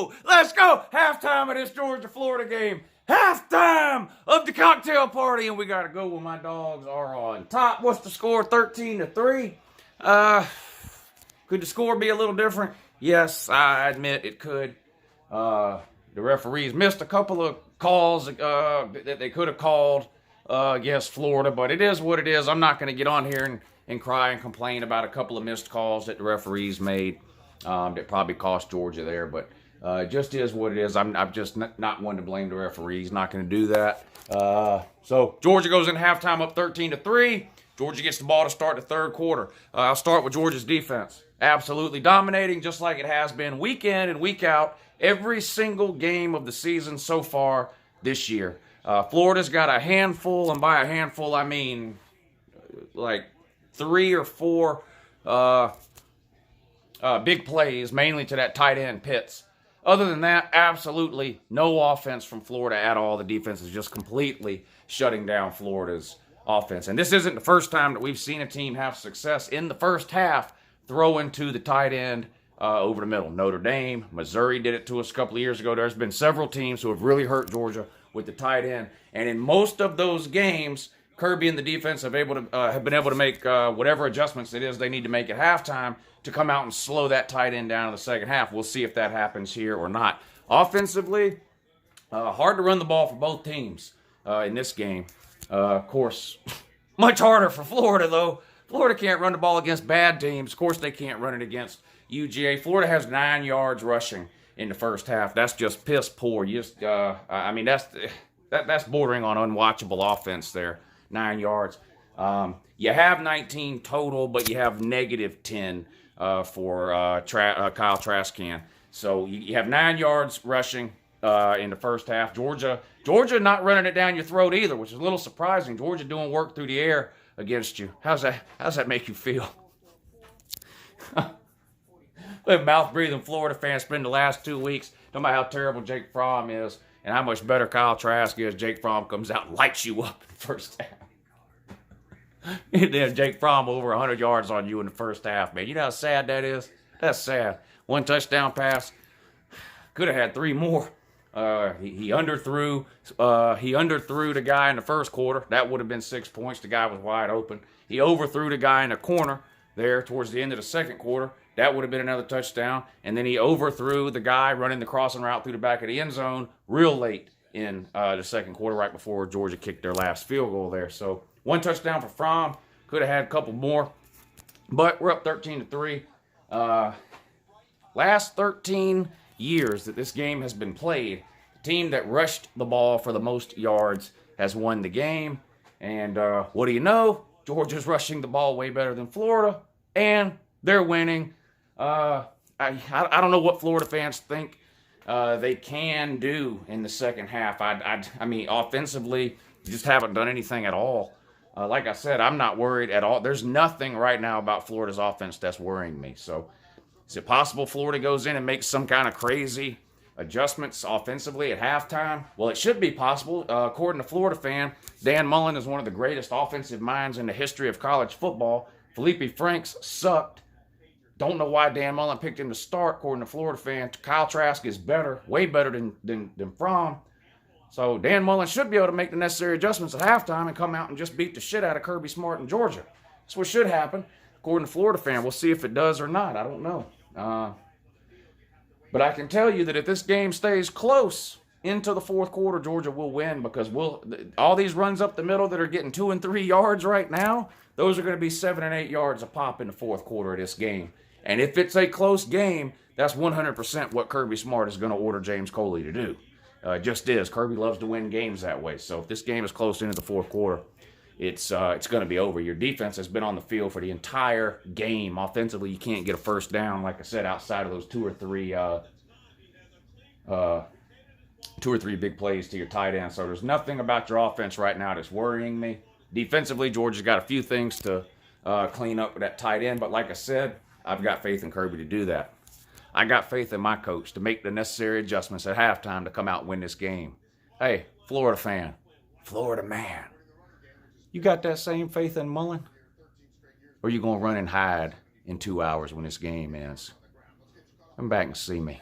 go! Let's go! Halftime of this Georgia-Florida game. Halftime of the cocktail party, and we got to go when my dogs are on top. What's the score? 13-3. Could the score be a little different? Yes, I admit it could. The referees missed a couple of calls that they could have called against Florida, but it is what it is. I'm not going to get on here and cry and complain about a couple of missed calls that the referees made that probably cost Georgia there, but it just is what it is. I'm just not one to blame the referees. Not going to do that. So Georgia goes in halftime up 13-3. Georgia gets the ball to start the third quarter. I'll start with Georgia's defense. Absolutely dominating, just like it has been week in and week out, every single game of the season so far this year. Florida's got a handful, and by a handful I mean like 3 or 4 big plays, mainly to that tight end Pitts. Other than that, absolutely no offense from Florida at all. The defense is just completely shutting down Florida's offense. And this isn't the first time that we've seen a team have success in the first half throwing to the tight end over the middle. Notre Dame, Missouri did it to us a couple of years ago. There's been several teams who have really hurt Georgia with the tight end. And in most of those games, Kirby and the defense have been able to make whatever adjustments it is they need to make at halftime to come out and slow that tight end down in the second half. We'll see if that happens here or not. Offensively, hard to run the ball for both teams in this game. Of course, much harder for Florida, though. Florida can't run the ball against bad teams. Of course, they can't run it against UGA. Florida has 9 yards rushing in the first half. That's just piss poor. That's bordering on unwatchable offense there. 9 yards. You have 19 total, but you have negative 10 for Kyle Traskhan. So you have 9 yards rushing in the first half. Georgia not running it down your throat either, which is a little surprising. Georgia doing work through the air against you. How's that make you feel? Mouth-breathing Florida fans spend the last 2 weeks talking about how terrible Jake Fromm is and how much better Kyle Trask is. Jake Fromm comes out and lights you up in the first half. And then Jake Fromm over 100 yards on you in the first half, man. You know how sad that is? That's sad. 1 touchdown pass. Could have had 3 more. He underthrew the guy in the first quarter. That would have been 6 points. The guy was wide open. He overthrew the guy in the corner there towards the end of the second quarter. That would have been another touchdown. And then he overthrew the guy running the crossing route through the back of the end zone real late in the second quarter, right before Georgia kicked their last field goal there. So 1 touchdown for Fromm. Could have had a couple more. But we're up 13-3. Last 13 years that this game has been played, the team that rushed the ball for the most yards has won the game. And what do you know? Georgia's rushing the ball way better than Florida, and they're winning. I don't know what Florida fans think they can do in the second half. I mean, offensively, you just haven't done anything at all. Like I said, I'm not worried at all. There's nothing right now about Florida's offense that's worrying me. So is it possible Florida goes in and makes some kind of crazy adjustments offensively at halftime? Well, it should be possible. According to Florida fan, Dan Mullen is one of the greatest offensive minds in the history of college football. Felipe Franks sucked. Don't know why Dan Mullen picked him to start, according to Florida fan. Kyle Trask is better, way better than Fromm. So Dan Mullen should be able to make the necessary adjustments at halftime and come out and just beat the shit out of Kirby Smart in Georgia. That's what should happen, according to Florida fan. We'll see if it does or not. I don't know. But I can tell you that if this game stays close into the fourth quarter, Georgia will win, because all these runs up the middle that are getting 2 and 3 yards right now, those are going to be 7 and 8 yards a pop in the fourth quarter of this game. And if it's a close game, that's 100% what Kirby Smart is going to order James Coley to do. It just is. Kirby loves to win games that way. So if this game is close into the fourth quarter, it's going to be over. Your defense has been on the field for the entire game. Offensively, you can't get a first down, like I said, outside of those 2 or 3 big plays to your tight end. So there's nothing about your offense right now that's worrying me. Defensively, Georgia's got a few things to clean up with that tight end. But like I said, I've got faith in Kirby to do that. I got faith in my coach to make the necessary adjustments at halftime to come out and win this game. Hey, Florida fan, Florida man, you got that same faith in Mullen? Or are you going to run and hide in 2 hours when this game ends? Come back and see me.